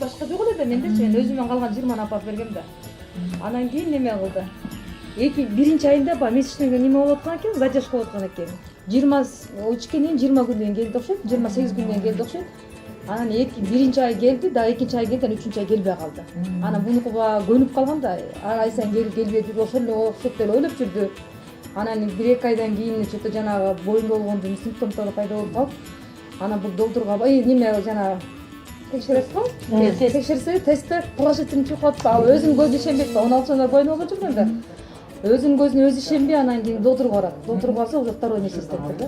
Башка жок эле да мендечи, мен өзүмөн калган 20 апарып бергем да. Анан кийин неме кылды. Биринчи айында баягы месячный неме болуп аткан экен, задержка болуп аткан экен. 20 күндөн келди окшойт, 28 күндөн келди окшойт. Анан биринчи ай келди, да экинчи ай келди, анан үчүнчү ай келбей калды. Анан бунукуга көнүп калган да, ай сайын келбей жүрүп, ошол эле окшоп деле ойлоп жүрдү. Анан 1-2 айдан кийин что-то жанагы боюнда болгондун симптомдору пайда болуп калып, анан бул доктурга неме жанагы текшересиз го? Текшерсе тестте положительный чыгып калыптыр. Ал өзүнүн көзүнө ишенбейт. 16 жылдар боюнда болуп жүргөндө. Өзүнүн көзүнө өзү ишенбей, анан кийин доктурга барат. Доктурга барса, уже второй несиз деп да.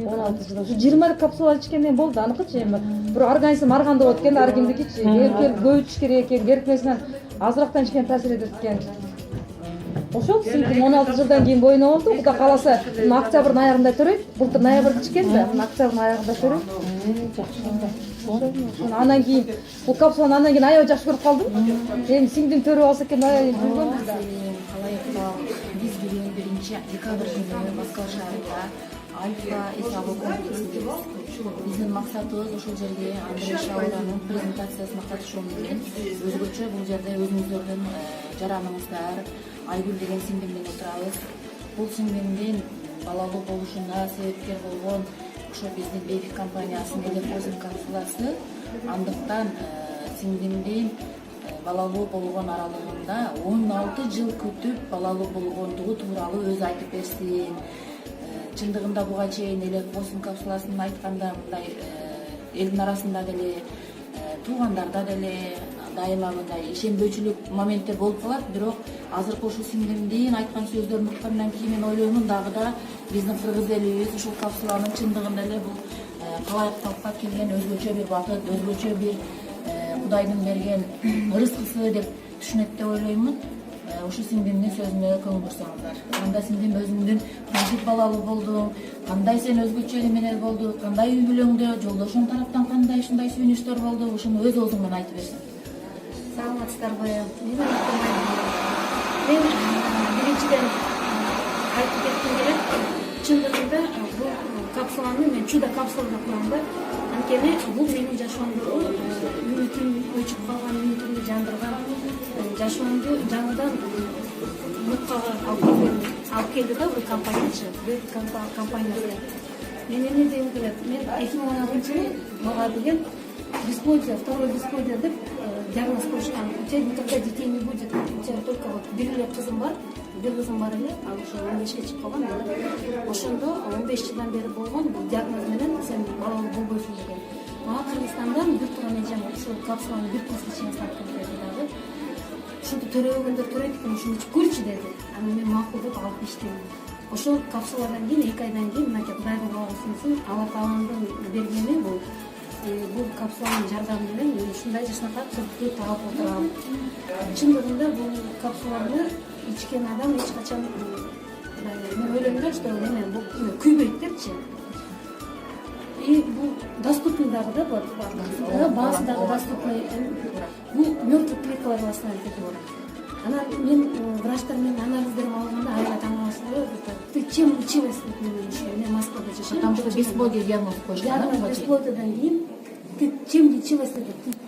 16 жылда. Ушу 20 капсула ичкенден болду, аныкычы эми. Бир организм аргандап өткөн, ар кимдикичи. Көп ичиш керек экен, керекмесинен азырактан ичкен таасир этет экен. Ошол симптом 16 жылдан кийин боюна болду. Кудай кааласа, октябрдын аягында төрөйт. Былтыр ноябрда ичкен да, октябрдын аягында төрөйт. Жакшы. Андан кийин бул капсуланы андан кийин аябай жакшы көрүп калдым. Эми сиңдим төрөп алса экен, аябай жүргөнбүз да. Биз бүгүн 1-декабрь күнү Москва шаарында Альфа эсабы комплексинде биздин максатыбыз ошол жерге Андрей Шауранын презентациясына катышуу менен өзгөчө бул жерде өзүңүздөрдүн жараныңыздар Айгүл деген сиңдим менен отурабыз. Бул сиңдимдин балалуу болушуна себепкер болгон ошо биздин Baby компаниясынын электроз капсуласы. Андыктан сиңдимдин балалуу болгон аралыгында 16 жыл күтүп балалуу болгондугу тууралуу өзү айтып берсин. Чындыгында буга чейин электроз капсуласын айтканда мындай элдин арасында деле туугандарда деле дайыма мындай ишенбөөчүлүк моменттер болуп калат. Бирок азыркы ушул сиңдимдин айткан сөздөрүн уккандан кийин мен ойлоймун дагы да биздин кыргыз элибиз ушул капсуланын чындыгында эле бул калайыктыкка келген өзгөчө бир бакыт, өзгөчө бир Кудайдын берген ырыскысы деп түшүнөт деп ойлоймун. Ушул сиңдимдин сөзүнө көңүл бурсаңыздар. Кандай сиңдим өзүңдүн кантип балалуу болдуң, кандай сен өзгөчө менен болду, кандай үй бүлөңдө жолдошуң тараптан кандай ушундай сүйүнүчтөр болду, ушуну өз оозуң менен айтып берсиң. Саламатсыздарбы? Мен биринчиден айтып кетким келет. Чындыгында бул капсуланы мен чудо капсула деп коем да. Анткени бул менин жашоомдогу үмүтүм өчүп калган, үмүтүмдү жандырган, жашоомду жаңыдан мукка алып келди да бул компаниячы, бул компаниясы. Мен эмне дегим келет? Мен 2016-жылы мага деген бесплодие, второе бесплодие деп диагноз коюшкан. У тебя никогда детей не будет. У тебя только вот бир эле кызым бар эле, ал ошо 15-ке чыгып калган. Ошондо 15 жылдан бери болгон бул диагноз менен сен балалуу болбойсуң деген. Мага Кыргызстандан бир туран эжем ушул капсуланы бир курс ичиңиз алып келип берди дагы. Ушинтип төрөгөндөр төрөйт экен, ушуну ичип көрчү деди. Анан мен макул деп алып иштедим. Ошол капсуладан кийин 2 айдан кийин мынакей Кудайга болгонсун Алла Тааланын бергени бул капсуланын жардамы менен мен ушундай жашнакай 44 таап отурам. Чындыгында бул капсуланы ичкен адам эч качан мен ойлойм да, что бул күйбөйт депчи. И бул доступный дагы да бар. Баасы дагы доступный. Бул мёртвый клеткалар классына кетет. Анан мен врачтар менен анализдерим алганда аябай таң калышты. Ты чем училась? Мен Москвада жашайм. Потому что бесплодие диагноз коюшкан. Бесплодиядан кийин ты чем лечилась? Ты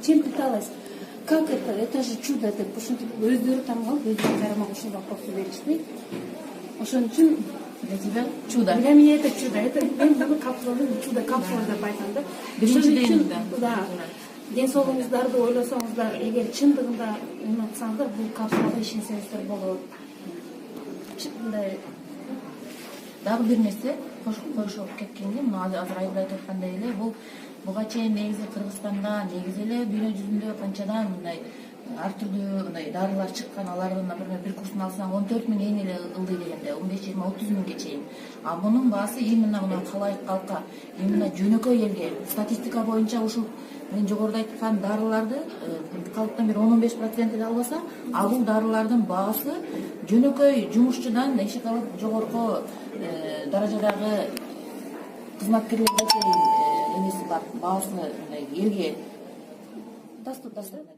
чем питалась? Как это? Это же чудо деп ушинтип өздөрү таң калып, өздөрү жарымак ушул вопросты беришти. Ошон үчүн для тебя чудо. Для меня это чудо. Это мен буну капсуланы чудо капсула деп айтам да. Биринчиден да. Ден соолугуңуздарды ойлосоңуздар, эгер чындыгында унутсаңыздар, бул капсулага ишенсеңиздер болот. Мындай дагы бир нерсе коюшуп кеткенде, мына азыр Айгүл айтып аткандай эле, буга чейин негизи Кыргызстанда негизи эле дүйнө жүзүндө канчадан мындай ар түрдүү мындай дарылар чыккан, алардын, например, бир курсун алсаң 14 000 эң эле ылдый дегенде, 15-20-30 миңге чейин. А мунун баасы именно мына калайык калкка, именно жөнөкөй элге, статистика боюнча ушул мен жогоруда айткан дарыларды калктын бир 10-15% эле албаса, а бул дарылардын баасы жөнөкөй жумушчудан эшик алып жогорку даражадагы кызматкерлерге чейин эмеси бар, баасы элге доступный.